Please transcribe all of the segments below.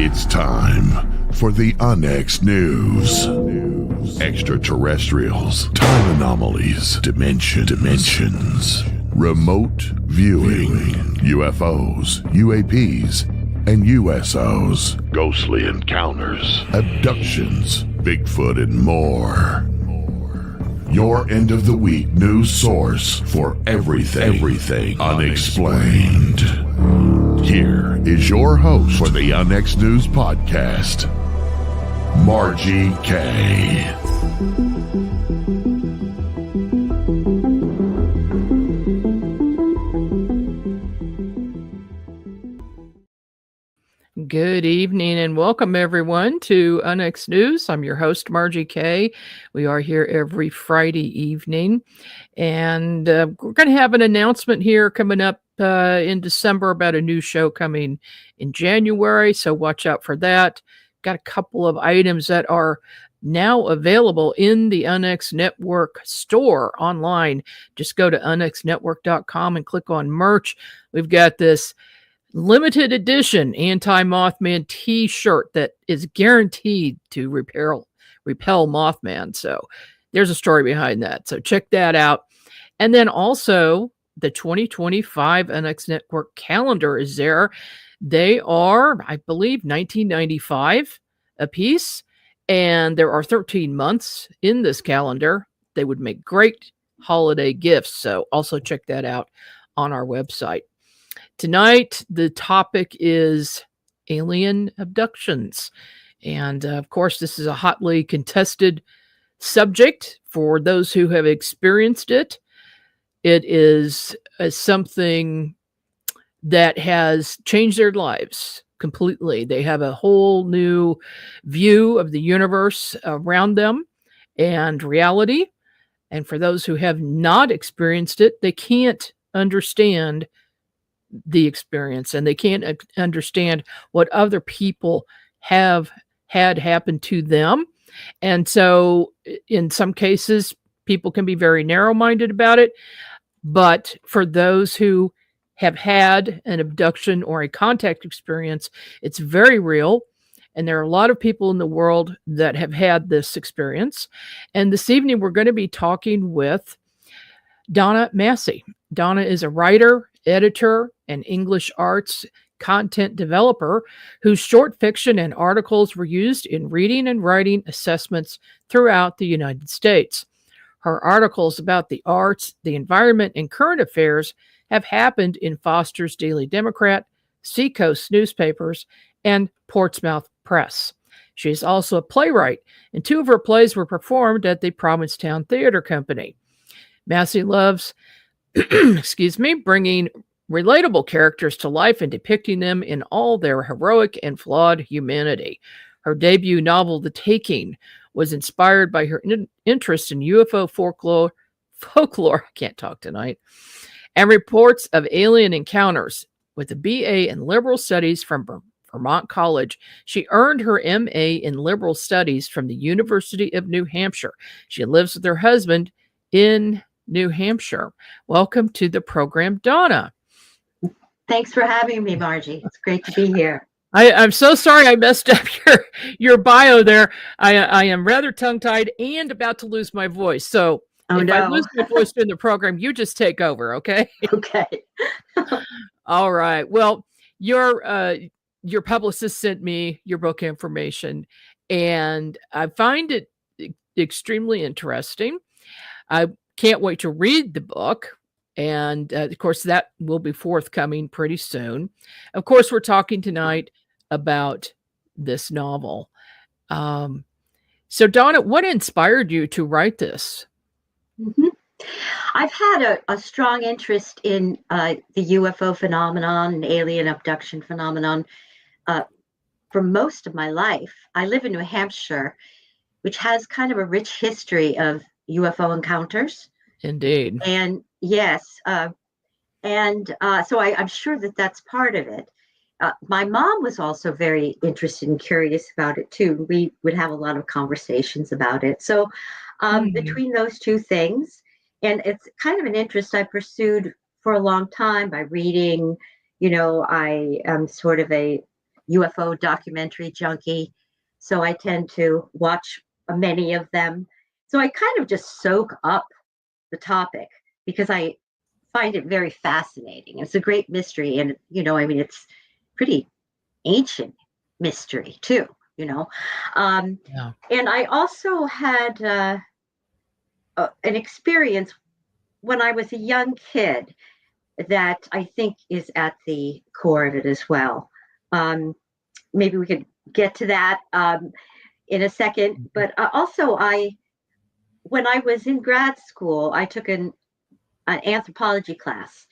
It's time for the Onyx News. Extraterrestrials, time anomalies, dimensions, remote viewing, UFOs, UAPs, and USOs, ghostly encounters, abductions, Bigfoot, and more. Your end of the week news source for everything unexplained. Here is your host for the Onyx News Podcast, Margie Kay. Good evening and welcome everyone to Onyx News. I'm your host, Margie Kay. We are here every Friday evening, and we're going to have an announcement here coming up in December about a new show coming in January, so watch out for that. Got a couple of items that are now available in the Onyx Network store online. Just go to onyxnetwork.com and click on merch. We've got this limited edition anti-Mothman t-shirt that is guaranteed to repel Mothman. So there's a story behind that. So check that out. And then also the 2025 NX Network calendar is there. They are, I believe, $19.95 a piece. And there are 13 months in this calendar. They would make great holiday gifts. So also check that out on our website. Tonight, the topic is alien abductions. And of course, this is a hotly contested subject for those who have experienced it. It is something that has changed their lives completely. They have a whole new view of the universe around them and reality. And for those who have not experienced it, they can't understand the experience, and they can't understand what other people have had happen to them. And so in some cases, people can be very narrow-minded about it. But for those who have had an abduction or a contact experience, it's very real. And there are a lot of people in the world that have had this experience. And this evening, we're going to be talking with Dona Massi. Dona is a writer, editor, and English arts content developer whose short fiction and articles were used in reading and writing assessments throughout the United States. Her articles about the arts, the environment, and current affairs have happened in Foster's Daily Democrat, Seacoast newspapers, and Portsmouth Press. She is also a playwright, and two of her plays were performed at the Provincetown Theater Company. Massi loves bringing relatable characters to life and depicting them in all their heroic and flawed humanity. Her debut novel, The Taking, was inspired by her interest in UFO folklore, I can't talk tonight, and reports of alien encounters. With a BA in Liberal Studies from Vermont College, she earned her MA in Liberal Studies from the University of New Hampshire. She lives with her husband in New Hampshire. Welcome to the program, Dona. Thanks for having me, Margie. It's great to be here. I'm so sorry I messed up your bio there. I am rather tongue-tied and about to lose my voice. So I lose my voice during the program, you just take over, okay? Okay. All right. Well, your publicist sent me your book information, and I find it extremely interesting. I can't wait to read the book. And of course, that will be forthcoming pretty soon. Of course, we're talking tonight about this novel. So, Dona, what inspired you to write this? Mm-hmm. I've had a strong interest in the UFO phenomenon and alien abduction phenomenon for most of my life. I live in New Hampshire, which has kind of a rich history of UFO encounters. Indeed. And yes, so I'm sure that that's part of it. My mom was also very interested and curious about it too. We would have a lot of conversations about it. So between those two things, and it's kind of an interest I pursued for a long time by reading. I am sort of a UFO documentary junkie, so I tend to watch many of them. So I kind of just soak up the topic because I find it very fascinating. It's a great mystery, and I mean, it's pretty ancient mystery too. Yeah. And I also had an experience when I was a young kid that I think is at the core of it as well. Maybe we could get to that in a second. But also, when I was in grad school, I took an anthropology class,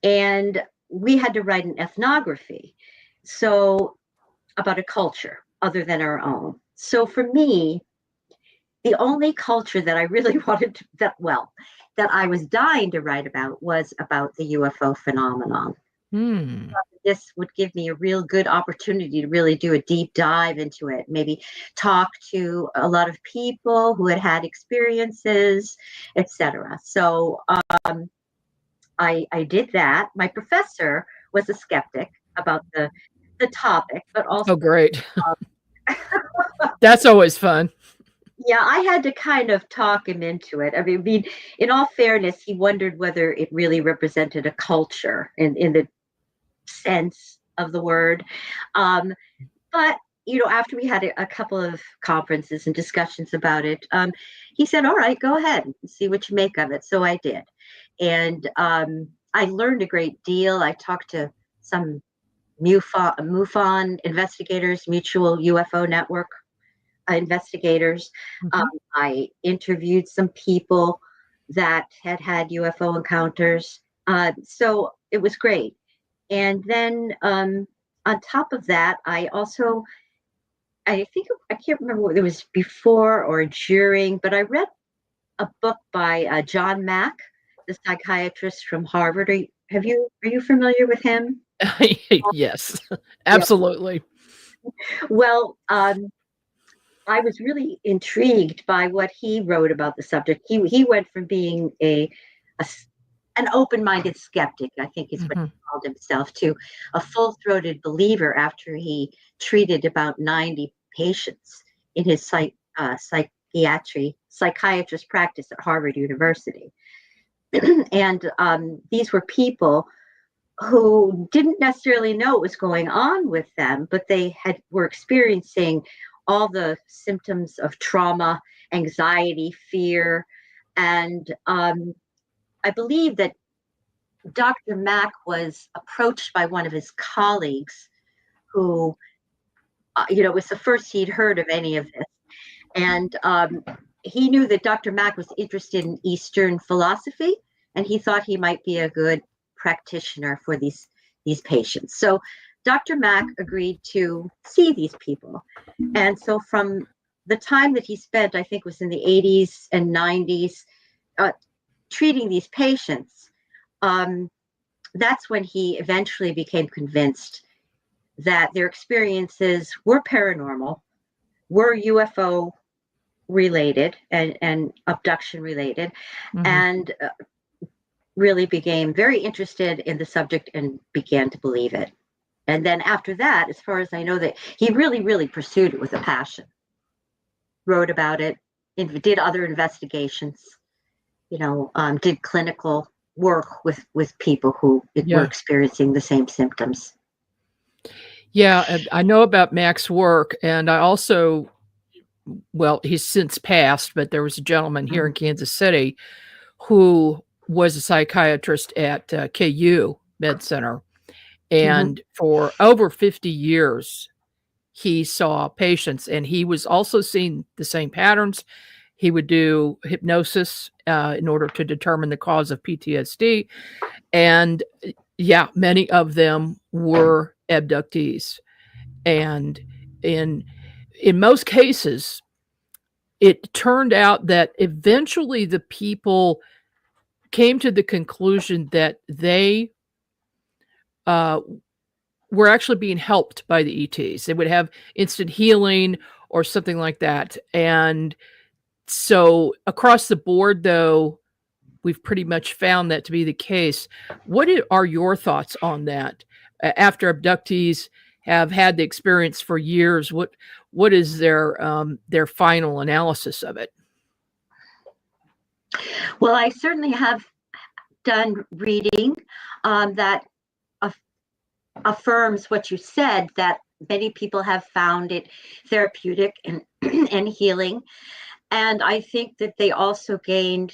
and we had to write an ethnography, so about a culture other than our own. So for me, the only culture that I really wanted to, that I was dying to write about was about the UFO phenomenon. Hmm. This would give me a real good opportunity to really do a deep dive into it, maybe talk to a lot of people who had had experiences, etc. So I did that. My professor was a skeptic about the topic, but also Oh, great. That's always fun. yeah, I had to kind of talk him into it. I mean, in all fairness, he wondered whether it really represented a culture in the sense of the word. Um, but after we had a couple of conferences and discussions about it, he said, "All right, go ahead and see what you make of it." So I did, and I learned a great deal. I talked to some MUFON investigators, Mutual UFO Network investigators. Mhm. I interviewed some people that had had UFO encounters. So it was great. And then on top of that, I think, I can't remember whether it was before or during, but I read a book by John Mack, the psychiatrist from Harvard. Are you familiar with him? Yes, Yeah. absolutely. Well, I was really intrigued by what he wrote about the subject. He went from being an open-minded skeptic, I think is what he Mhm. called himself, to a full-throated believer after he treated about 90 patients in his psychiatrist practice at Harvard University. And these were people who didn't necessarily know what was going on with them, but they were experiencing all the symptoms of trauma, anxiety, fear, and I believe that Dr. Mack was approached by one of his colleagues who, was the first he'd heard of any of this, and he knew that Dr. Mack was interested in Eastern philosophy, and he thought he might be a good practitioner for these patients. So Dr. Mack agreed to see these people. And so from the time that he spent, I think was in the 80s and 90s, treating these patients, that's when he eventually became convinced that their experiences were paranormal, were UFO related and abduction related, Mhm. and really became very interested in the subject and began to believe it. And then after that, as far as I know, that he really, really pursued it with a passion, wrote about it, did other investigations, did clinical work with people who were Yeah. experiencing the same symptoms. Yeah, and I know about Mac's work, and I also well, he's since passed, but there was a gentleman here in Kansas City who was a psychiatrist at, KU Med Center, Mhm. and for over 50 years, he saw patients, and he was also seeing the same patterns. He would do hypnosis, in order to determine the cause of PTSD, and, yeah, many of them were abductees, and in in most cases, it turned out that eventually the people came to the conclusion that they, uh, were actually being helped by the ETs. They would have instant healing or something like that, and so across the board, though, we've pretty much found that to be the case. What are your thoughts on that? After abductees have had the experience for years, what is their final analysis of it? Well, I certainly have done reading that affirms what you said, that many people have found it therapeutic and and healing. And I think that they also gained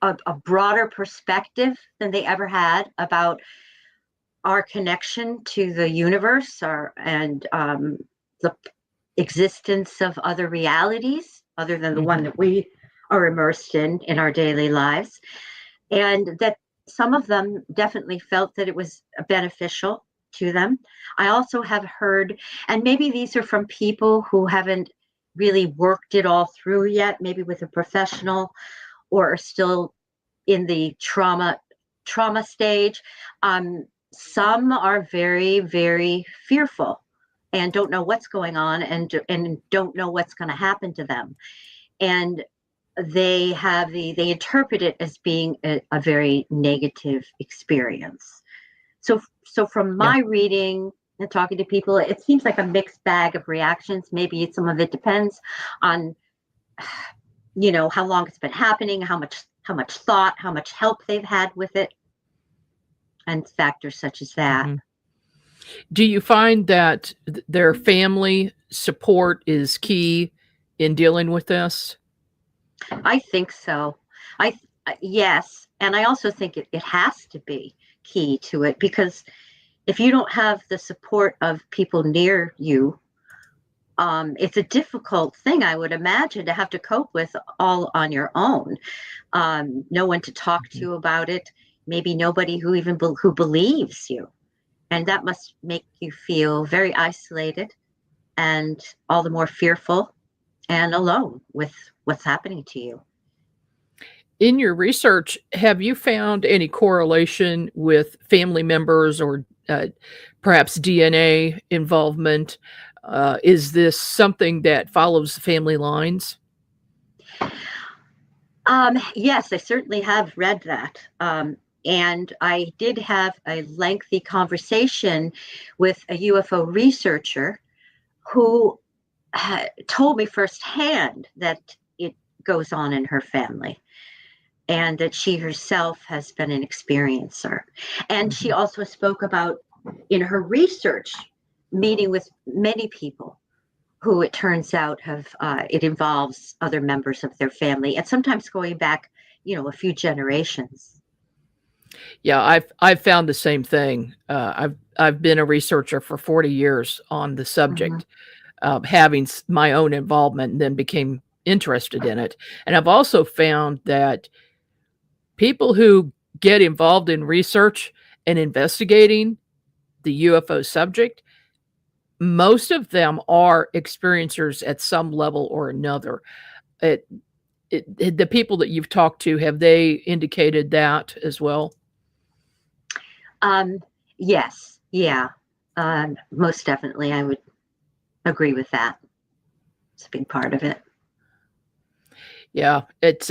a broader perspective than they ever had about our connection to the universe, and the existence of other realities other than the one that we are immersed in our daily lives. And that some of them definitely felt that it was beneficial to them. I also have heard, and maybe these are from people who haven't really worked it all through yet, maybe with a professional, or are still in the trauma stage. Some are very, very fearful and don't know what's going on, and don't know what's going to happen to them. And they interpret it as being a very negative experience. So from Yeah. my reading and talking to people, it seems like a mixed bag of reactions. Maybe some of it depends on, how long it's been happening, how much thought, how much help they've had with it, and factors such as that. Mhm. Do you find that their family support is key in dealing with this? I think so. Yes, and I also think it has to be key to it, because if you don't have the support of people near you, it's a difficult thing, I would imagine, to have to cope with all on your own. No one to talk Mhm. to about it. Maybe nobody who believes you, and that must make you feel very isolated and all the more fearful and alone with what's happening to you. In your research, have you found any correlation with family members or perhaps DNA involvement? Is this something that follows the family lines? Yes, I certainly have read that. And I did have a lengthy conversation with a UFO researcher who told me firsthand that it goes on in her family, and that she herself has been an experiencer. And she Mhm. also spoke about, in her research, meeting with many people who it turns out have it involves other members of their family, and sometimes going back, a few generations. Yeah, I've found the same thing. I've been a researcher for 40 years on the Mhm. subject, having my own involvement, and then became interested in it. And I've also found that people who get involved in research and investigating the UFO subject, most of them are experiencers at some level or another. It, the people that you've talked to, have they indicated that as well? Um, yes, yeah, most definitely, I would agree with that. It's a big part of it. Yeah, it's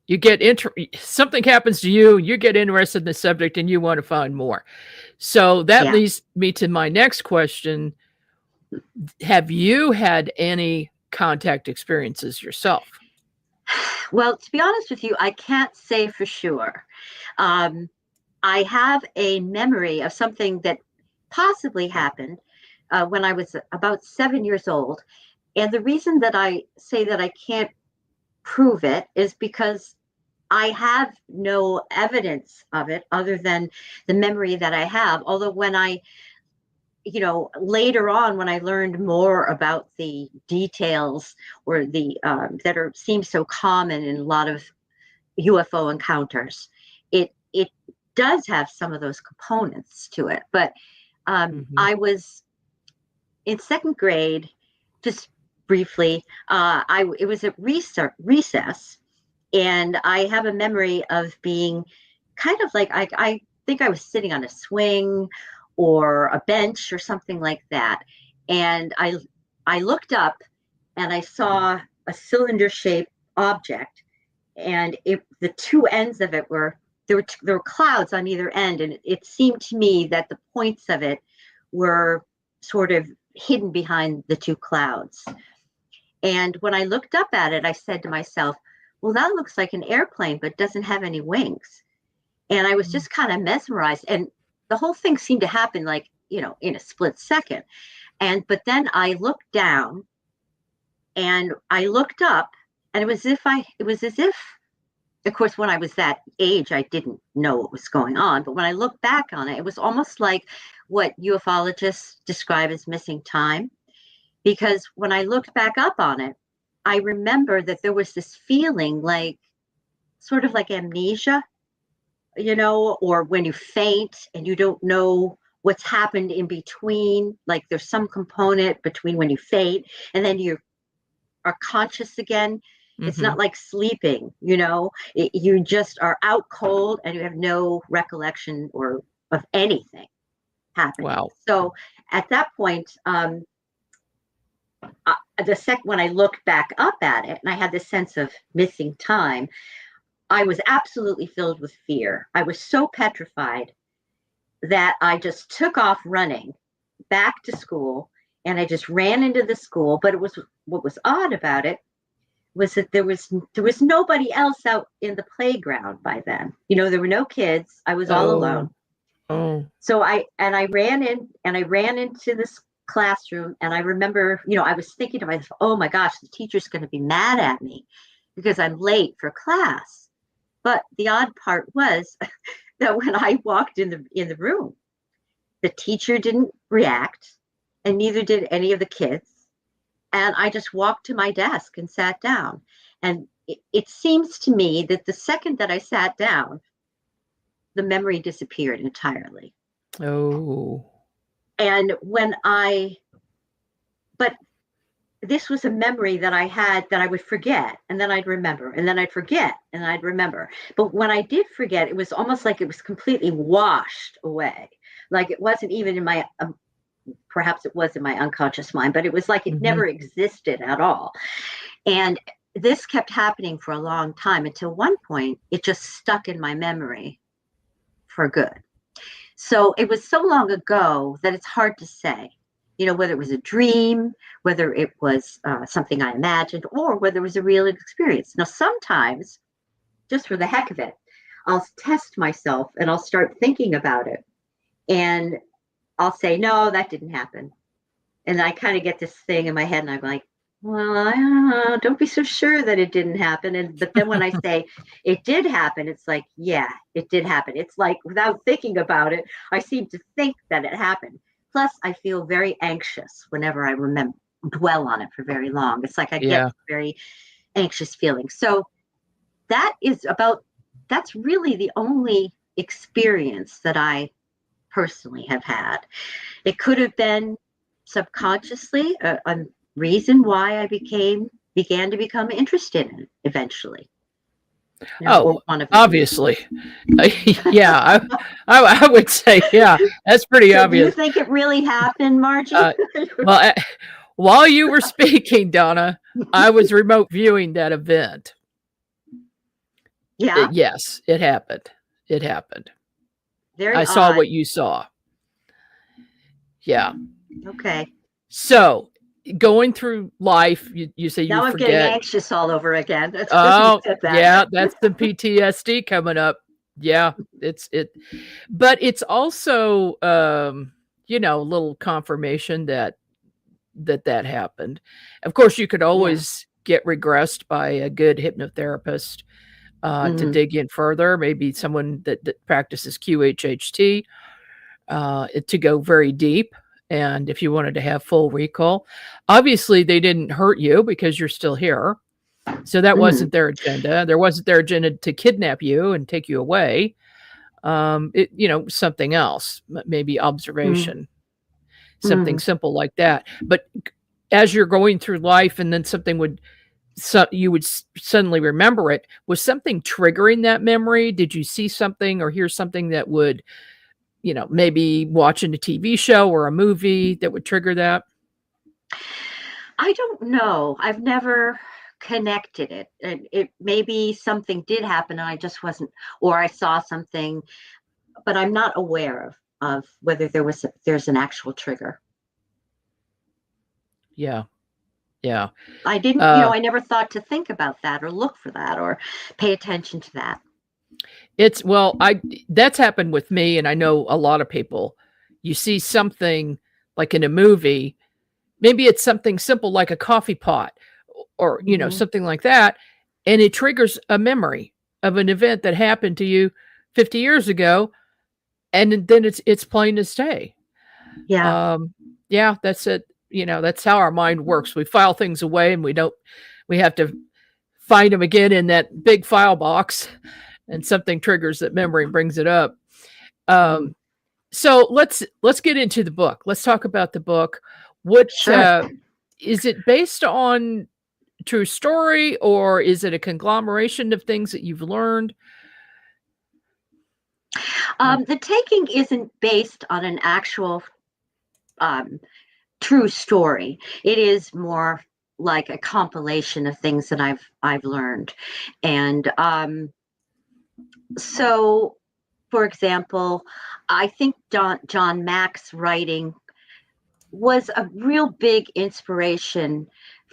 you get something happens to you, you get interested in the subject, and you want to find more. So that Yeah. leads me to my next question. Have you had any contact experiences yourself? Well, to be honest with you, I can't say for sure. Um, I have a memory of something that possibly happened when I was about 7 years old. And the reason that I say that I can't prove it is because I have no evidence of it other than the memory that I have. Although when later on, when I learned more about the details, or the that are seem so common in a lot of UFO encounters, it does have some of those components to it. But Mhm. I was in second grade, just briefly. It was at recess, and I have a memory of being kind of like, I think I was sitting on a swing or a bench or something like that, and I looked up and I saw a cylinder shaped object, and the two ends of it were, there were clouds on either end, and it seemed to me that the points of it were sort of hidden behind the two clouds. And when I looked up at it, I said to myself, well, that looks like an airplane, but doesn't have any wings. And I was just kind of mesmerized. And the whole thing seemed to happen like, in a split second. But then I looked down and I looked up, and it was as if, of course, when I was that age, I didn't know what was going on. But when I look back on it, it was almost like what ufologists describe as missing time. Because when I looked back up on it, I remember that there was this feeling like, sort of like amnesia, or when you faint and you don't know what's happened in between. Like there's some component between when you faint and then you are conscious again. It's not like sleeping, you just are out cold and you have no recollection of anything happening. Wow. So at that point, when I looked back up at it and I had this sense of missing time, I was absolutely filled with fear. I was so petrified that I just took off running back to school, and I just ran into the school. But what was odd about it was that there was nobody else out in the playground by then. There were no kids. I was all alone. Oh. So I ran into this classroom, and I remember, I was thinking to myself, oh my gosh, the teacher's going to be mad at me because I'm late for class. But the odd part was that when I walked in the room, the teacher didn't react, and neither did any of the kids. And I just walked to my desk and sat down. And it seems to me that the second that I sat down, the memory disappeared entirely. Oh. And but this was a memory that I had that I would forget, and then I'd remember, and then I'd forget, and I'd remember. But when I did forget, it was almost like it was completely washed away. Like it wasn't even in my, perhaps it was in my unconscious mind, but it was like it never existed at all. And this kept happening for a long time until one point it just stuck in my memory for good. So it was so long ago that it's hard to say, whether it was a dream, whether it was something I imagined, or whether it was a real experience. Now, sometimes, just for the heck of it, I'll test myself and I'll start thinking about it. And I'll say, no, that didn't happen. And I kind of get this thing in my head and I'm like, well, I don't know, don't be so sure that it didn't happen. But then when I say it did happen, it's like, yeah, it did happen. It's like without thinking about it, I seem to think that it happened. Plus, I feel very anxious whenever I dwell on it for very long. It's like I get very anxious feeling. So that's really the only experience that I personally have had. It could have been subconsciously a reason why I began to become interested in it eventually. Obviously. Yeah, I would say, yeah, that's pretty so obvious. Do you think it really happened, Margie? Well, while you were speaking, Donna, I was remote viewing that event. Yeah. Yes, it happened. It happened. Very I saw what you saw. Yeah. Okay. So going through life, you say now you I'm forget. Getting anxious all over again. That's yeah, that's the PTSD coming up. Yeah, but it's also a little confirmation that happened. Of course, you could always get regressed by a good hypnotherapist to dig in further. Maybe someone that practices QHHT to go very deep. And if you wanted to have full recall, obviously they didn't hurt you because you're still here. So that wasn't their agenda. There wasn't their agenda to kidnap you and take you away. Something else, maybe observation, something simple like that. But as you're going through life and then you would suddenly remember it, was something triggering that memory? Did you see something or hear something that would, maybe watching a TV show or a movie that would trigger that? I don't know. I've never connected it. It maybe something did happen and I just wasn't, or I saw something, but I'm not aware of whether there's an actual trigger. Yeah. Yeah. I didn't, Uh, I never thought to think about that or look for that or pay attention to that. that's happened with me, and I know a lot of people. You see something like in a movie, maybe it's something simple like a coffee pot or, Hmm. something like that, and it triggers a memory of an event that happened to you 50 years ago, and then it's plain as day. Yeah. Yeah, that's it. That's how our mind works. We file things away, and we have to find them again in that big file box, and something triggers that memory and brings it up. Mm. So let's get into the book. Let's talk about the book. What Sure. is it based on? True story, or is it a conglomeration of things that you've learned? The taking isn't based on an actual um, true story. It is more like a compilation of things that I've learned, and so, for example, I think John Mack's writing was a real big inspiration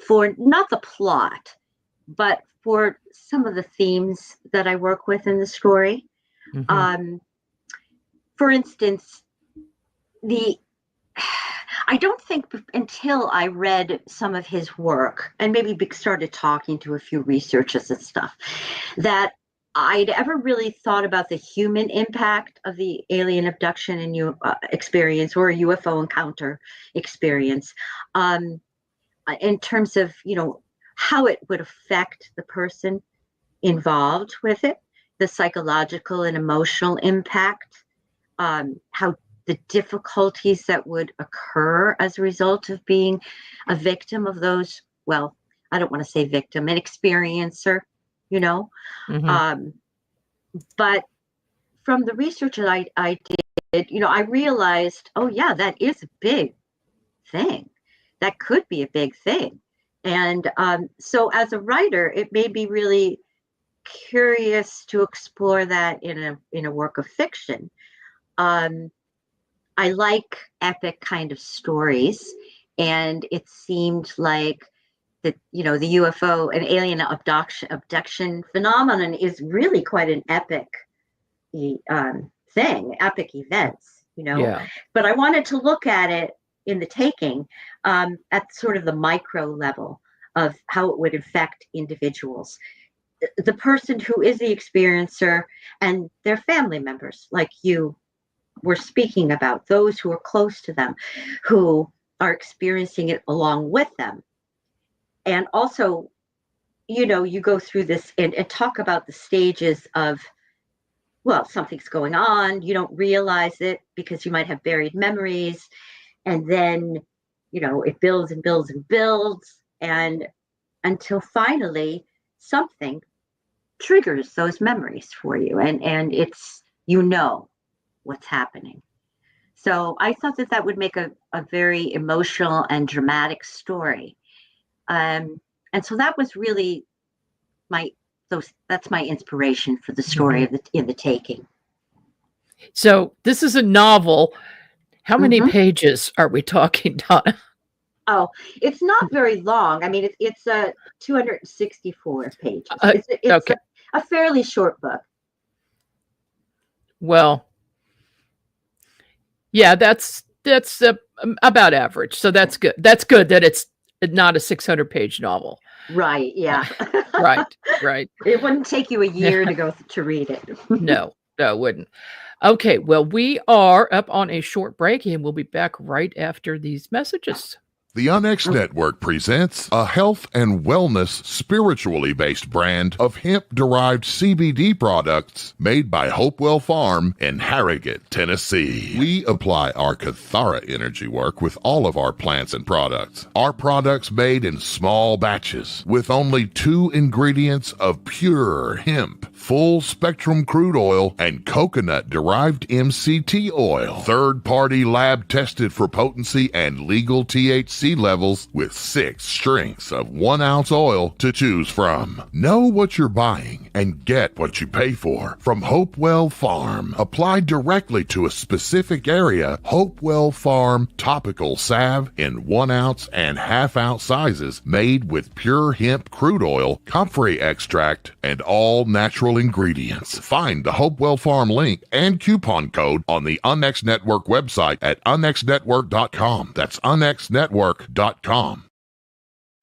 for not the plot, but for some of the themes that I work with in the story. Mhm. Um, for instance, the I don't think until I read some of his work and maybe started talking to a few researchers and stuff that I'd ever really thought about the human impact of the alien abduction and experience or a UFO encounter experience, um, in terms of how it would affect the person involved with it, the psychological and emotional impact, how the difficulties that would occur as a result of being a victim of those. Well, I don't want to say victim, an experiencer, you know. Mhm. Um, but from the research that I did, I realized, oh yeah, that is a big thing. That could be a big thing. And so as a writer, it made me really curious to explore that in a work of fiction. Um, I like epic kind of stories, and it seemed like the UFO and alien abduction phenomenon is really quite an epic thing, epic events. Yeah. But I wanted to look at it in the taking, at sort of the micro level of how it would affect individuals, the person who is the experiencer and their family members, like you were speaking about, those who are close to them, who are experiencing it along with them. And also, you go through this and talk about the stages of, well, something's going on, you don't realize it because you might have buried memories, and then it builds and builds and builds, and until finally something triggers those memories for you, and it's what's happening. So I thought that would make a very emotional and dramatic story. And so that was really that's my inspiration for the story Mhm. of in the taking. So this is a novel. How many Hmm. pages are we talking, Donna? Oh, it's not very long. I mean, it's 264 pages. Uh, It's okay. a fairly short book. Well, yeah, that's about average. So that's good. That's good that it's not a 600-page novel. Right. Yeah. Right. Right. It wouldn't take you a year to go to read it. No, it wouldn't. Okay, well, we are up on a short break, and we'll be back right after these messages. The Onyx Network presents a health and wellness spiritually based brand of hemp-derived CBD products made by Hopewell Farm in Harrogate, Tennessee. We apply our Kathara energy work with all of our plants and products. Our products made in small batches with only 2 ingredients of pure hemp, full spectrum crude oil, and coconut-derived MCT oil. Third-party lab tested for potency and legal THC sea levels with 6 strengths of 1 ounce oil to choose from. Know what you're buying and get what you pay for from Hopewell Farm. Applied directly to a specific area, Hopewell Farm topical salve in 1 ounce and ½ ounce sizes, made with pure hemp crude oil, comfrey extract, and all natural ingredients. Find the Hopewell Farm link and coupon code on the Unnext Network website at unnextnetwork.com. That's unnextnetwork.com.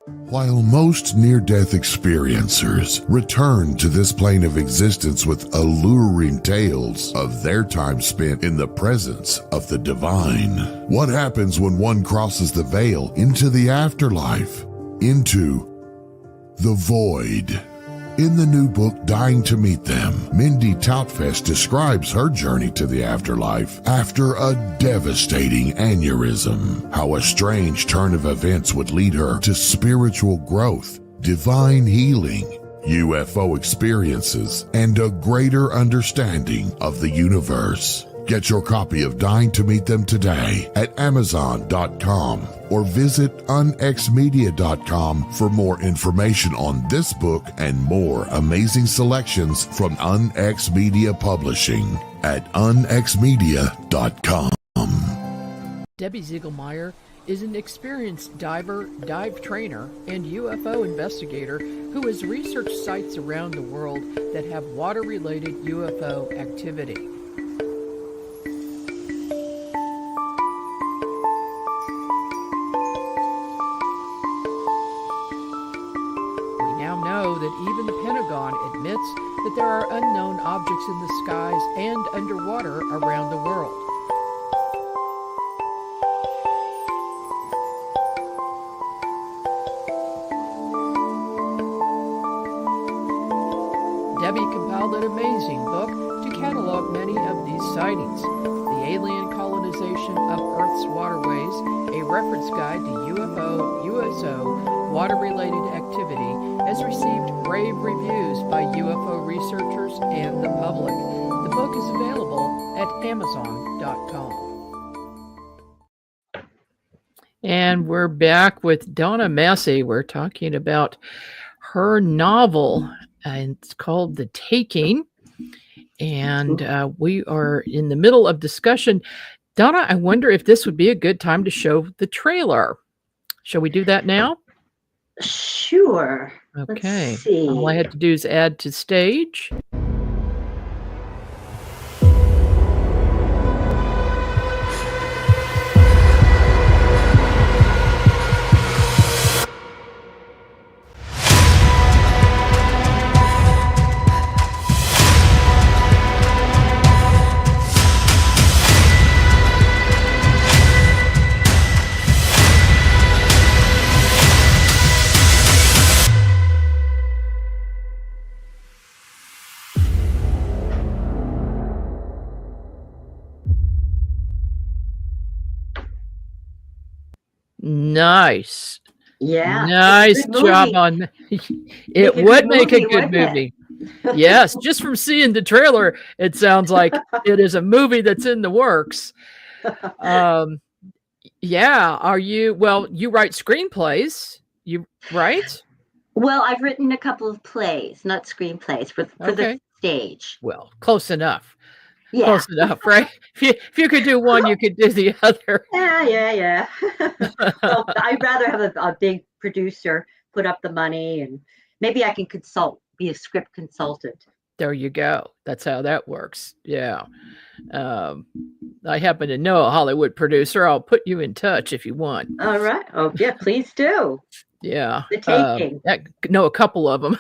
While most near-death experiencers return to this plane of existence with alluring tales of their time spent in the presence of the divine, what happens when one crosses the veil into the afterlife, into the void? In the new book, Dying to Meet Them, Mindy Toutfest describes her journey to the afterlife after a devastating aneurysm, how a strange turn of events would lead her to spiritual growth, divine healing, UFO experiences, and a greater understanding of the universe. Get your copy of Dying to Meet Them today at Amazon.com or visit unxmedia.com for more information on this book and more amazing selections from Unx Media Publishing at unxmedia.com. Debbie Ziegelmeyer is an experienced diver, dive trainer, and UFO investigator who has researched sites around the world that have water-related UFO activity. That even the Pentagon admits that there are unknown objects in the skies and underwater around the world. Debbie compiled an amazing book to catalog many of these sightings. The Alien Colonization of Earth's Waterways, a reference guide to UFO, USO, water-related activity, has received rave reviews by UFO researchers and the public. The book is available at Amazon.com. And we're back with Dona Massi. We're talking about her novel, and it's called The Taking. And we are in the middle of discussion. Donna, I wonder if this would be a good time to show the trailer. Shall we do that now? Sure. Okay. Let's see. All I had to do is add to stage. Nice. Yeah. Nice job on it. Would make a good movie. Yes, just from seeing the trailer, it sounds like it is a movie that's in the works. Yeah. Are you, well, you write screenplays, you right? Well, I've written a couple of plays, not screenplays, for the stage. Well, close enough. Yeah. Close enough, right? If you could do one, you could do the other. Yeah. Well, I'd rather have a big producer put up the money, and maybe I can be a script consultant. There you go. That's how that works. Yeah. I happen to know a Hollywood producer. I'll put you in touch if you want. All right. Oh, yeah, please do. Yeah. The Taking. Know a couple of them.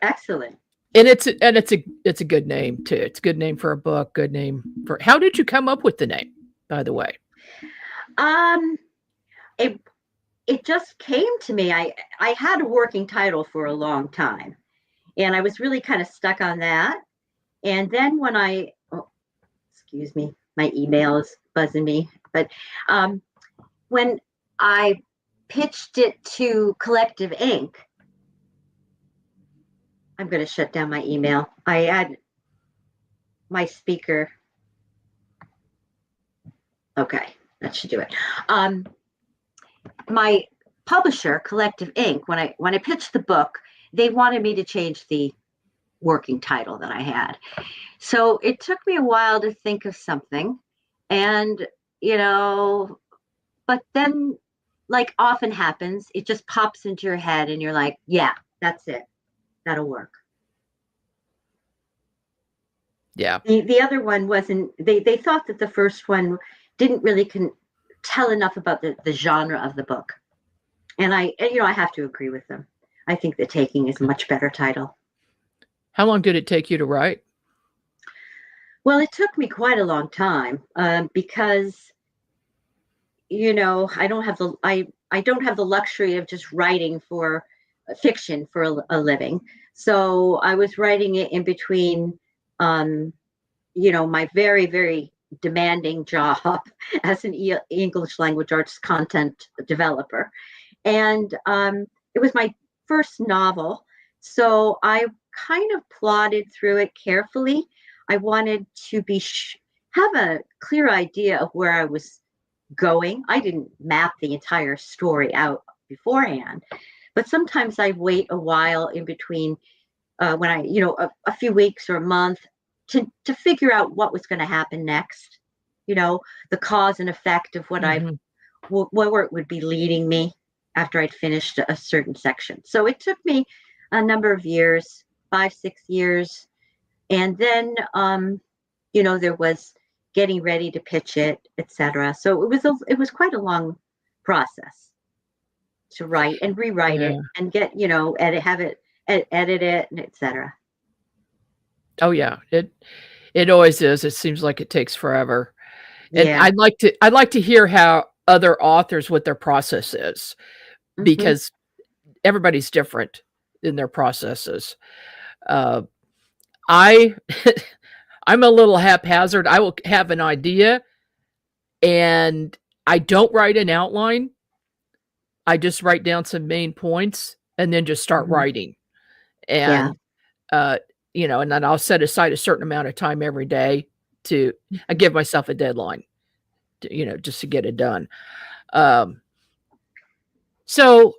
Excellent. And it's a good name too. It's a good name for a book. Good name for. How did you come up with the name, by the way? It just came to me. I had a working title for a long time, and I was really kind of stuck on that. And then when excuse me, my email is buzzing me. But when I pitched it to Collective Ink. I'm going to shut down my email. I had my speaker. Okay, that should do it. my publisher, Collective Ink, when I pitched the book, they wanted me to change the working title that I had. So it took me a while to think of something, and but then, like often happens, it just pops into your head, and you're like, yeah, that's it. That'll work. Yeah. The other one wasn't. They thought that the first one didn't really tell enough about the genre of the book, and I have to agree with them. I think The Taking is a much better title. How long did it take you to write? Well, it took me quite a long time because I don't have the luxury of just writing for fiction for a living. So I was writing it in between, my very, very demanding job as an English language arts content developer. And it was my first novel. So I kind of plodded through it carefully. I wanted to have a clear idea of where I was going. I didn't map the entire story out beforehand, but sometimes I wait a while in between when a few weeks or a month to figure out what was going to happen next, the cause and effect of what where it would be leading me after I'd finished a certain section. So it took me a number of years, 5-6 years. And then, there was getting ready to pitch it, etc. So it was quite a long process to write and rewrite it and get, edit it, and etc. Oh yeah, it always is. It seems like it takes forever. And Yeah. I'd like to hear how other authors, what their process is, because everybody's different in their processes. I'm a little haphazard. I will have an idea and I don't write an outline. I just write down some main points and then just start writing. And, and then I'll set aside a certain amount of time every day I give myself a deadline, just to get it done. So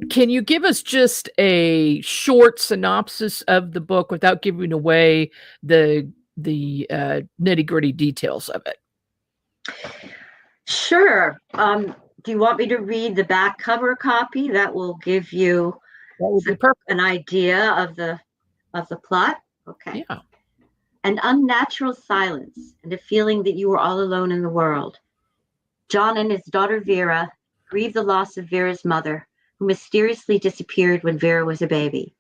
can you give us just a short synopsis of the book without giving away the nitty-gritty details of it? Sure. Do you want me to read the back cover copy? That will give you an idea of the plot. Okay. Yeah. An unnatural silence and a feeling that you were all alone in the world. John and his daughter Vera grieve the loss of Vera's mother, who mysteriously disappeared when Vera was a baby.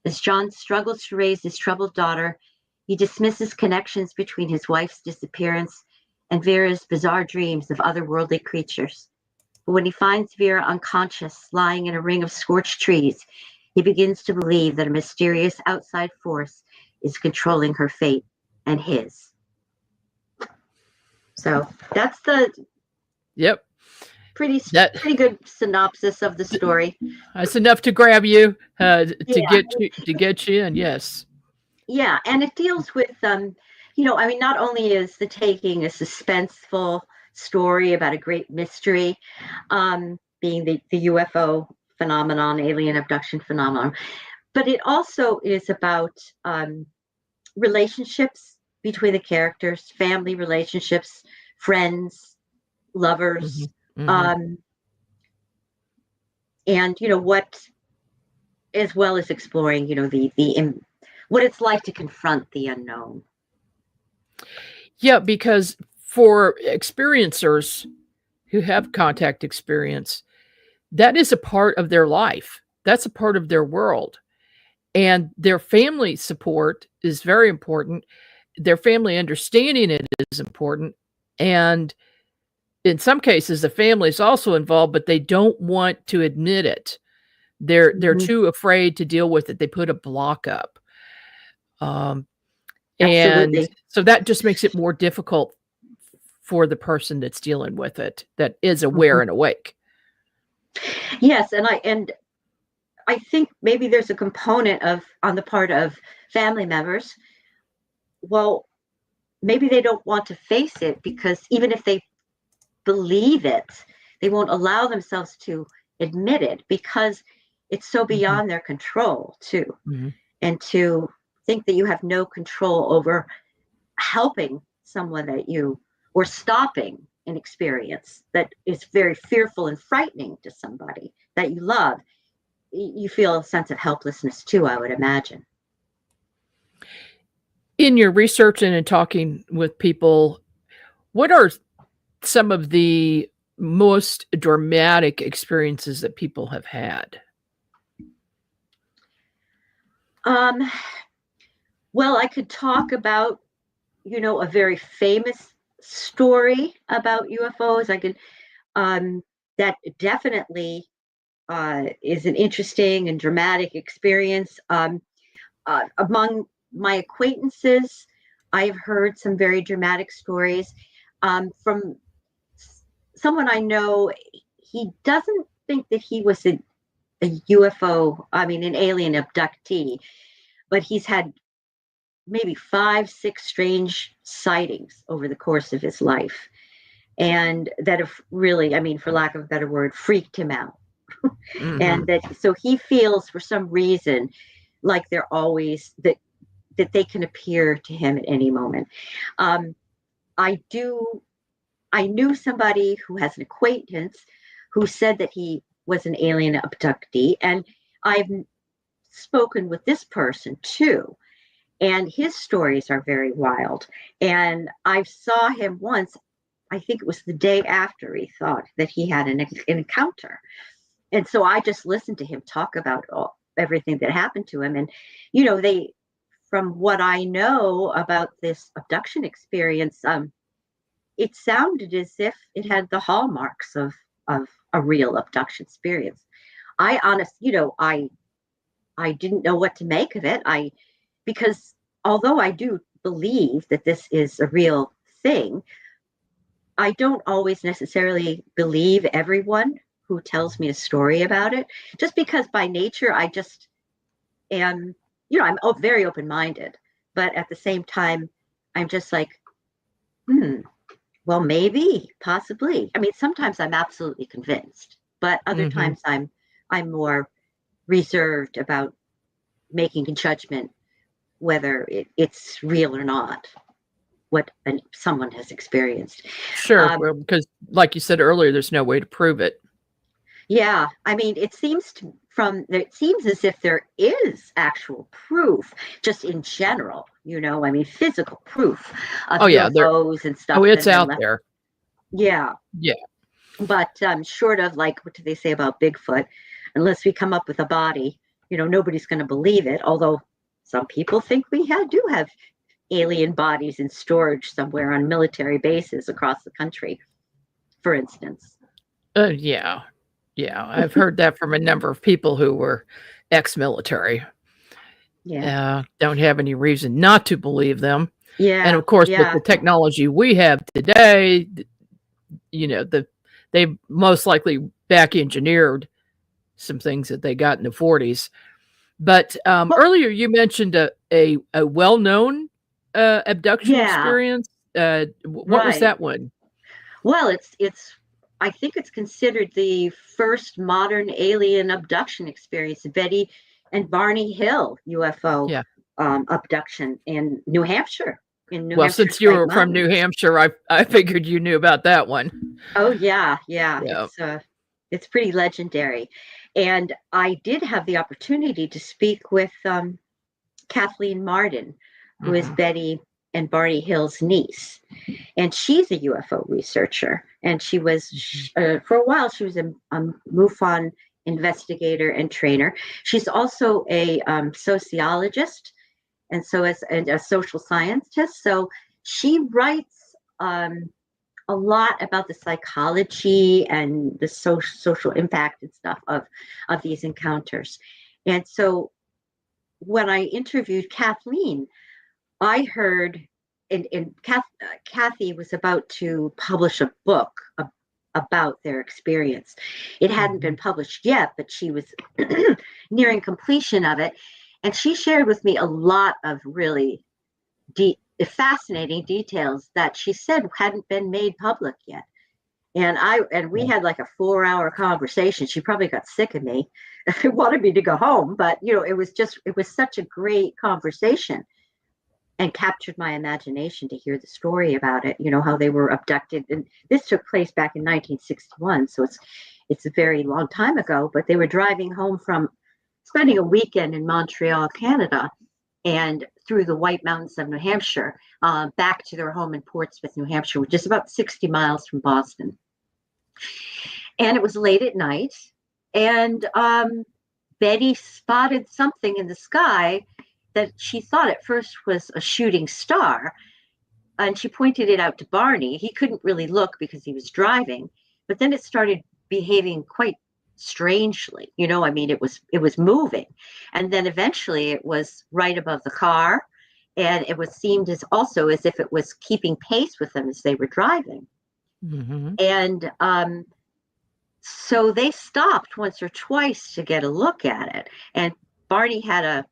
As John struggles to raise his troubled daughter, he dismisses connections between his wife's disappearance and Vera's bizarre dreams of otherworldly creatures. But when he finds Vera unconscious, lying in a ring of scorched trees, he begins to believe that a mysterious outside force is controlling her fate and his. So that's the pretty good synopsis of the story. That's enough to grab you to get you in. Yes. Yeah, and it deals with not only is The Taking a suspenseful story about a great mystery, being the UFO phenomenon, alien abduction phenomenon, but it also is about relationships between the characters, family relationships, friends, lovers, and what, as well as exploring, what it's like to confront the unknown. Yeah, because for experiencers who have contact experience, that is a part of their life. That's a part of their world. And their family support is very important. Their family understanding it is important. And in some cases, the family is also involved, but they don't want to admit it. They're too afraid to deal with it. They put a block up. And so that just makes it more difficult for the person that's dealing with it, that is aware and awake. Yes, and I think maybe there's a component on the part of family members. Well, maybe they don't want to face it because even if they believe it. They won't allow themselves to admit it because it's so beyond their control too. And to think that you have no control over helping someone that you, or stopping an experience that is very fearful and frightening to somebody that you love, you feel a sense of helplessness too, I would imagine. In your research and in talking with people, what are some of the most dramatic experiences that people have had? Well, I could talk about, a very famous story about UFOs. I could, that definitely is an interesting and dramatic experience. Among my acquaintances, I've heard some very dramatic stories from someone I know. He doesn't think that he was a UFO, an alien abductee, but he's had maybe 5, 6 strange sightings over the course of his life. And that have really, for lack of a better word, freaked him out. And so he feels for some reason like they're always that they can appear to him at any moment. I knew somebody who has an acquaintance who said that he was an alien abductee, and I've spoken with this person too, and his stories are very wild. And I saw him once, I think it was the day after he thought that he had an encounter. And so I just listened to him talk about everything that happened to him. And, from what I know about this abduction experience, it sounded as if it had the hallmarks of a real abduction experience. I honestly, I didn't know what to make of it. Because although I do believe that this is a real thing, I don't always necessarily believe everyone who tells me a story about it, just because by nature I just am, I'm very open-minded, but at the same time, I'm just like, well, maybe, possibly. Sometimes I'm absolutely convinced, but other times I'm more reserved about making a judgment whether it's real or not, what someone has experienced. Sure, well, because like you said earlier, there's no way to prove it. Yeah, it seems as if there is actual proof, just in general, physical proof of UFOs and stuff. Oh, it's out there. Yeah. Yeah. But short of, like, what do they say about Bigfoot? Unless we come up with a body, nobody's going to believe it. Although some people think we do have alien bodies in storage somewhere on military bases across the country, for instance. Yeah. I've heard that from a number of people who were ex-military. Yeah. Don't have any reason not to believe them. Yeah. And of course, with the technology we have today, they most likely back engineered some things that they got in the 40s. But earlier you mentioned a well-known abduction experience. What was that one? Well, I think it's considered the first modern alien abduction experience, Betty and Barney Hill UFO abduction in New Hampshire. Well, since you were from New Hampshire, I figured you knew about that one. Oh yeah. It's pretty legendary. And I did have the opportunity to speak with Kathleen Marden, who is Betty and Barney Hill's niece. And she's a UFO researcher. And she was, for a while, she was a MUFON investigator and trainer. She's also a sociologist, and so and a social scientist. So she writes a lot about the psychology and the social impact and stuff of these encounters. And so when I interviewed Kathleen, I heard, and Kathy was about to publish a book about their experience. It hadn't been published yet, but she was nearing completion of it. And she shared with me a lot of really fascinating details that she said hadn't been made public yet. And we had like a 4-hour conversation. She probably got sick of me, wanted me to go home, but it was such a great conversation, and captured my imagination to hear the story about it. How they were abducted, and this took place back in 1961, so it's a very long time ago. But they were driving home from spending a weekend in Montreal, Canada, and through the White Mountains of New Hampshire, back to their home in Portsmouth, New Hampshire, which is about 60 miles from Boston. And it was late at night, and Betty spotted something in the sky that she thought at first was a shooting star. And she pointed it out to Barney. He couldn't really look because he was driving, but then it started behaving quite strangely. It was moving. And then eventually it was right above the car, and it seemed as if it was keeping pace with them as they were driving. Mm-hmm. And so they stopped once or twice to get a look at it. And Barney had a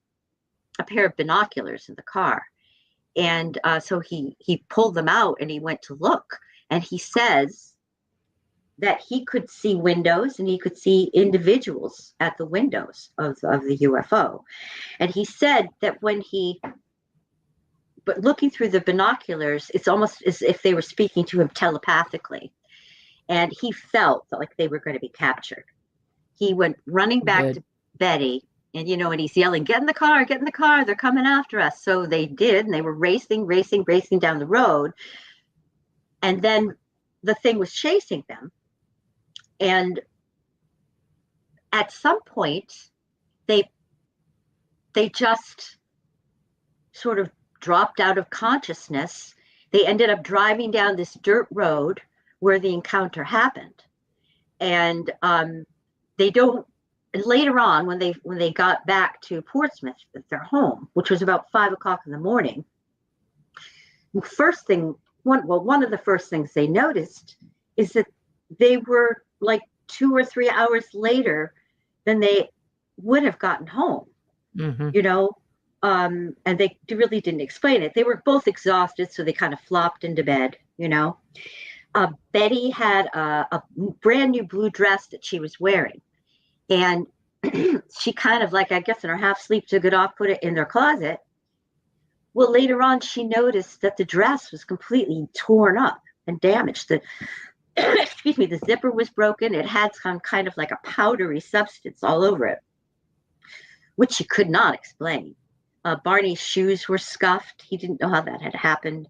pair of binoculars in the car. And so he pulled them out and he went to look. And he says that he could see windows and he could see individuals at the windows of the UFO. And he said that but looking through the binoculars, it's almost as if they were speaking to him telepathically. And he felt like they were going to be captured. He went running back to Betty, and and he's yelling, "Get in the car, get in the car, they're coming after us." So they did, and they were racing down the road. And then the thing was chasing them. And at some point, they just sort of dropped out of consciousness. They ended up driving down this dirt road where the encounter happened. And later on, when they got back to Portsmouth at their home, which was about 5:00 in the morning, one of the first things they noticed is that they were like 2 or 3 hours later than they would have gotten home. Mm-hmm. And they really didn't explain it. They were both exhausted, so they kind of flopped into bed. Betty had a brand new blue dress that she was wearing, and she kind of, like, I guess in her half sleep, took it off, put it in their closet. Well, later on, she noticed that the dress was completely torn up and damaged. The zipper was broken. It had some kind of like a powdery substance all over it, which she could not explain. Barney's shoes were scuffed. He didn't know how that had happened.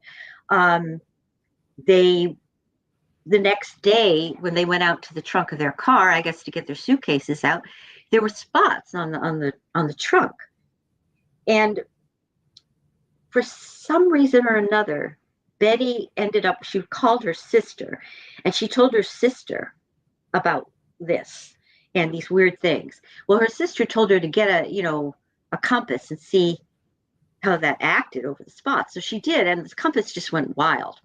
The next day, when they went out to the trunk of their car, I guess to get their suitcases out, there were spots on the trunk. And for some reason or another, Betty she called her sister, and she told her sister about this and these weird things. Well, her sister told her to get a compass and see how that acted over the spots. So she did, and the compass just went wild.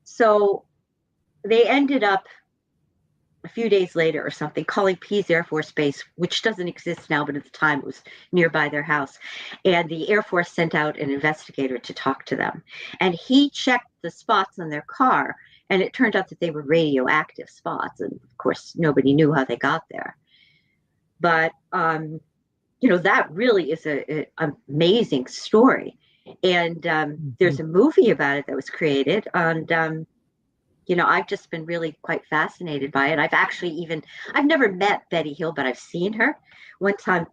So they ended up a few days later or something calling Pease Air Force Base, which doesn't exist now, but at the time it was nearby their house. And the Air Force sent out an investigator to talk to them. And he checked the spots on their car, and it turned out that they were radioactive spots. And of course, nobody knew how they got there. But, that really is an amazing story. And there's a movie about it that was created. And, I've just been really quite fascinated by it. I've never met Betty Hill, but I've seen her. One time,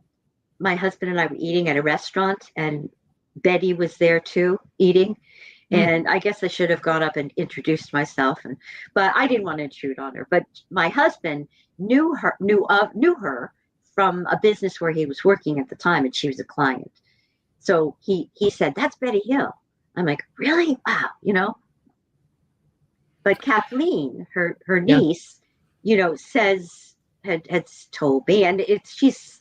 my husband and I were eating at a restaurant, and Betty was there too, eating. And I guess I should have gone up and introduced myself, but I didn't want to intrude on her. But my husband knew her from a business where he was working at the time, and she was a client. So he said, "That's Betty Hill." I'm like, "Really? Wow," But Kathleen, her niece, says had told me, and she's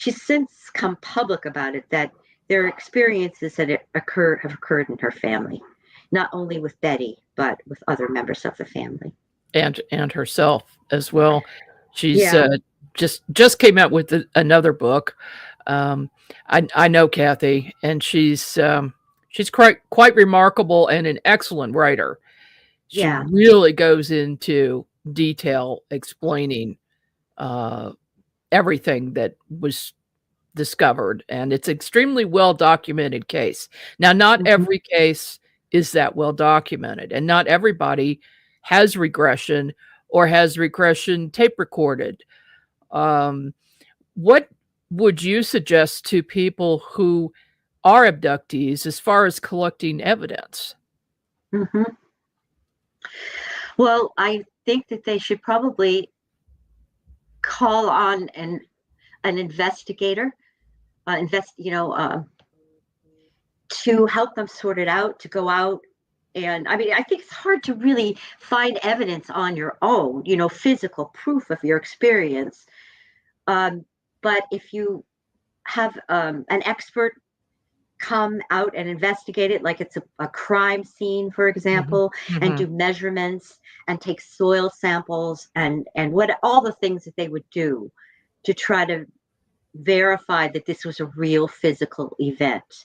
since come public about it, that there are experiences that have occurred in her family, not only with Betty, but with other members of the family. And herself as well. She's just came out with another book. I know Kathy, and she's quite remarkable and an excellent writer. She Yeah. really goes into detail explaining everything that was discovered, and it's extremely well documented case. Now, not Mhm. every case is that well documented, and not everybody has regression or has regression tape recorded. Um, what would you suggest to people who are abductees as far as collecting evidence? Mhm. Well, I think that they should probably call on an investigator, to help them sort it out, to go out. And I mean, I think it's hard to really find evidence on your own, physical proof of your experience. Um, but if you have an expert come out and investigate it, like it's a crime scene, for Mhm, example, and mhm. do measurements and take soil samples and what all the things that they would do to try to verify that this was a real physical event.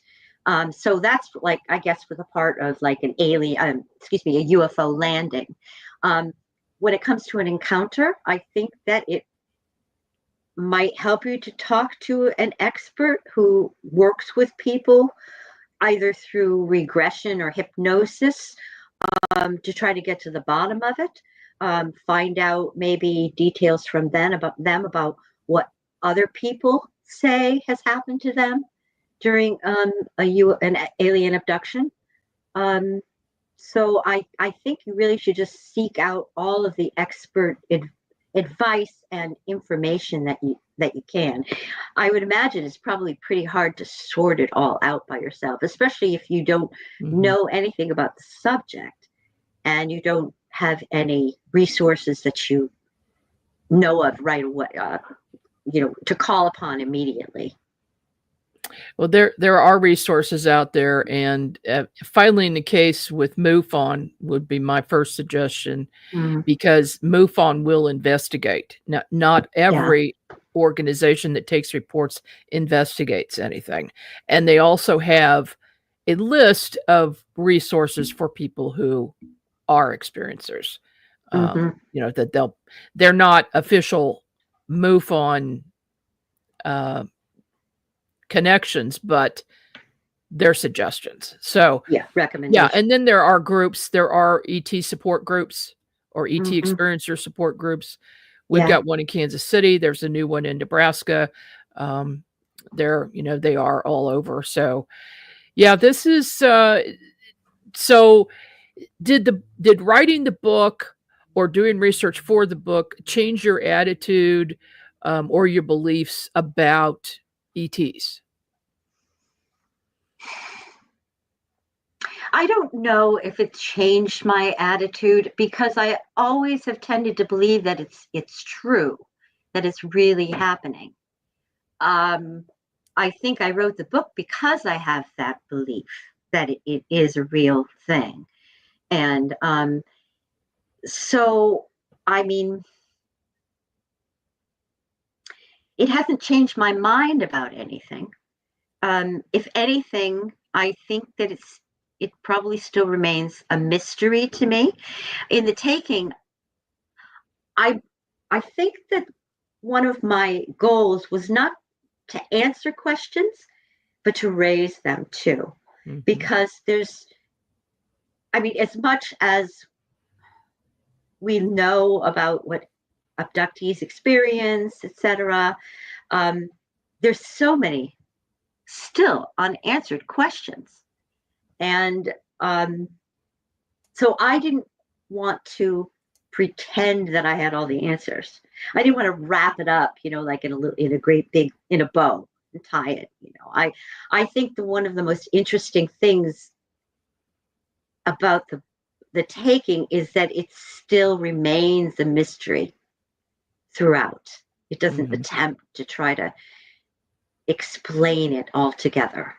So that's like, I guess, with a part of like an a UFO landing. Um, when it comes to an encounter, I think that it might help you to talk to an expert who works with people either through regression or hypnosis, to try to get to the bottom of it. Find out maybe details from them about what other people say has happened to them during an alien abduction. Um, so I think you really should just seek out all of the expert advice and information that you can. I would imagine it's probably pretty hard to sort it all out by yourself, especially if you don't Mhm. know anything about the subject and you don't have any resources that you know of right away, to call upon immediately. Well, there are resources out there, and filing the case with MUFON would be my first suggestion, Mm, because MUFON will investigate. Not yeah. every organization that takes reports investigates anything, and they also have a list of resources for people who are experiencers. Hmm. That they're not official MUFON uh, connections, but they're suggestions. So Yeah. yeah, Recommendation. and then there are groups. There are ET support groups or ET Hmm. experiencer support groups. We've Yeah. got one in Kansas City. There's a new one in Nebraska. Um, they are all over. So yeah, this is so did writing the book or doing research for the book change your attitude or your beliefs about ETs? I don't know if it changed my attitude because I always have tended to believe that it's true, that it's really happening. Um, I think I wrote the book because I have that belief that it is a real thing. And so, I mean, it hasn't changed my mind about anything. If anything, I think that it probably still remains a mystery to me. In the taking, I I think that one of my goals was not to answer questions, but to raise them too. Mhm. Because I mean, as much as we know about what abductees experience, etc., um, there's so many still unanswered questions. And so I didn't want to pretend that I had all the answers. I didn't want to wrap it up, like in a great big in a bow and tie it. I think one of the most interesting things about the taking is that it still remains a mystery throughout. It doesn't Mhm. attempt to try to explain it altogether.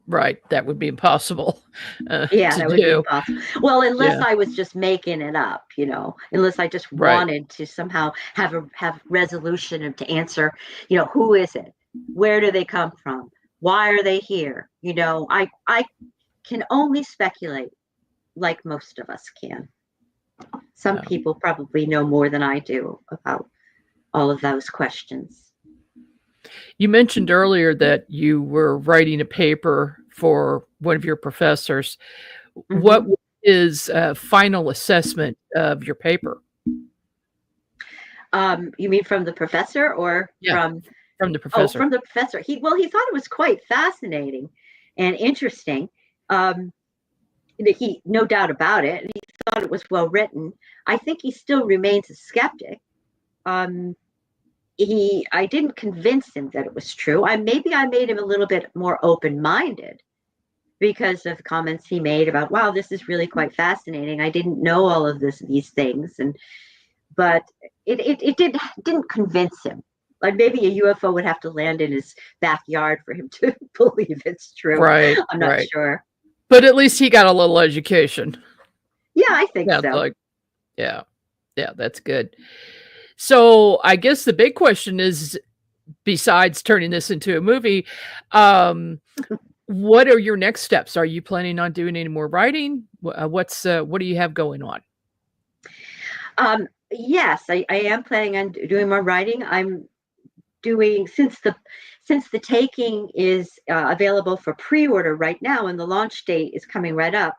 Right, that would be impossible, Yeah, to that would be do. impossible. Well, unless Yeah, I was just making it up, unless I just right. wanted to somehow have resolution and to answer, who is it? Where do they come from? Why are they here? I can only speculate like most of us can. Some Yeah. people probably know more than I do about all of those questions. You mentioned earlier that you were writing a paper for one of your professors. What is a final assessment of your paper? You mean from the professor or from the professor? Oh, from the professor. He thought it was quite fascinating and interesting. He, no doubt about it, and he thought it was well written. I think he still remains a skeptic. I didn't convince him that it was true. Maybe I made him a little bit more open-minded because of comments he made about, wow, this is really quite fascinating. I didn't know all of these things, but it didn't convince him. Like maybe a UFO would have to land in his backyard for him to believe it's true. Right. I'm not sure. But at least he got a little education. Yeah, I think so. Like, yeah, that's good. So I guess the big question is, besides turning this into a movie, what are your next steps? Are you planning on doing any more writing? What do you have going on? Yes, I am planning on doing more writing. I'm doing, since the taking is available for pre-order right now, and the launch date is coming right up.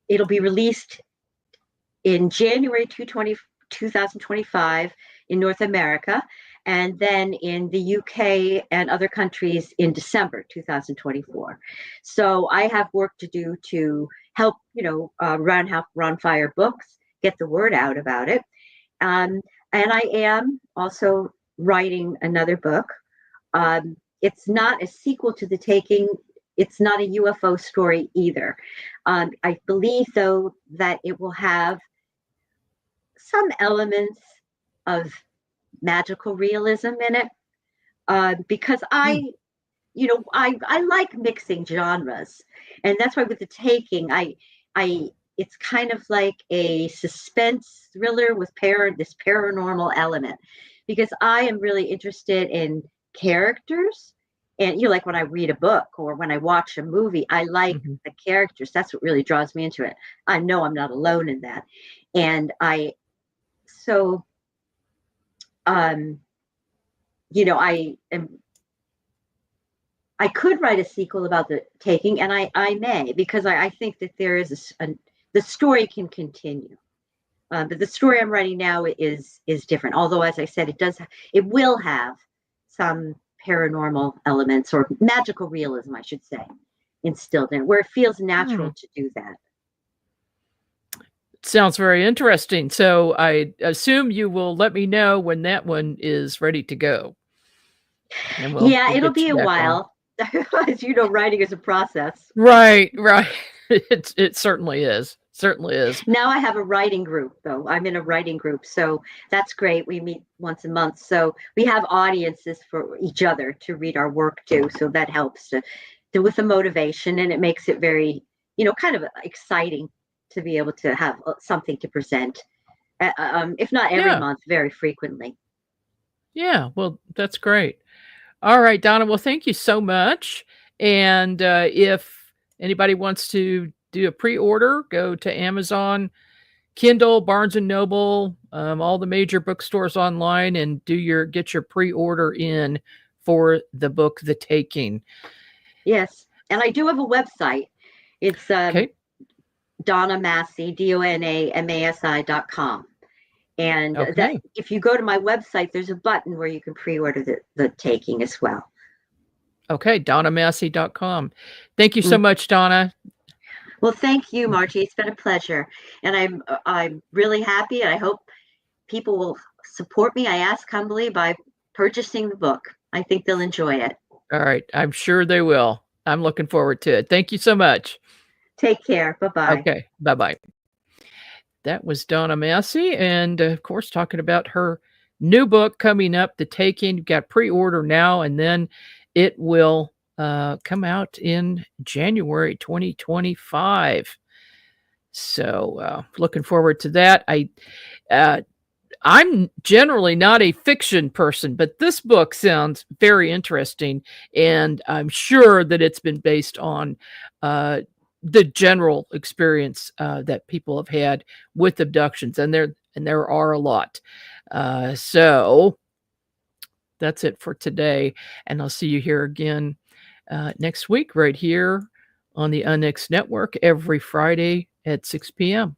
It'll be released in January 2025 in North America, and then in the UK and other countries in December 2024. So I have work to do to help, Ron Fire Books get the word out about it. And I am also writing another book. It's not a sequel to The Taking. It's not a UFO story either. I believe, though, that it will have some elements of magical realism in it, because I like mixing genres, and that's why with The Taking, it's kind of like a suspense thriller with this paranormal element, because I am really interested in characters. And like when I read a book or when I watch a movie, I like the characters. That's what really draws me into it. I know I'm not alone in that. And I could write a sequel about The Taking, and I may, because I think that there is the story can continue. But the story I'm writing now is different. Although, as I said, it will have some paranormal elements, or magical realism, I should say, instilled in it, where it feels natural to do that. Sounds very interesting. So I assume you will let me know when that one is ready to go. And we'll it'll be a while. As you know, writing is a process. Right. It certainly is. Now I have a writing group, though. I'm in a writing group, so that's great. We meet once a month, so we have audiences for each other to read our work too. So that helps with the motivation, and it makes it very, kind of exciting to be able to have something to present, if not every month, very frequently. Yeah, well, that's great. All right, Donna. Well, thank you so much. And if anybody wants to do a pre-order, go to Amazon, Kindle, Barnes and Noble, all the major bookstores online, and get your pre-order in for the book The Taking. Yes, and I do have a website. It's Dona Massi, DONAMASI.com. And that, if you go to my website, there's a button where you can pre-order the Taking as well. Okay, DonaMassi.com. Thank you so much, Donna. Well, thank you, Margie. It's been a pleasure, and I'm really happy, and I hope people will support me. I ask humbly by purchasing the book. I think they'll enjoy it. All right, I'm sure they will. I'm looking forward to it. Thank you so much. Take care. Bye-bye. Okay, bye-bye. That was Dona Massi, and of course, talking about her new book coming up, The Taking. You've got pre-order now, and then it will come out in January 2025. So looking forward to that. I'm generally not a fiction person, but this book sounds very interesting, and I'm sure that it's been based on the general experience that people have had with abductions, and there are a lot. So that's it for today, and I'll see you here again next week, right here on the UNX Network every Friday at 6 p.m.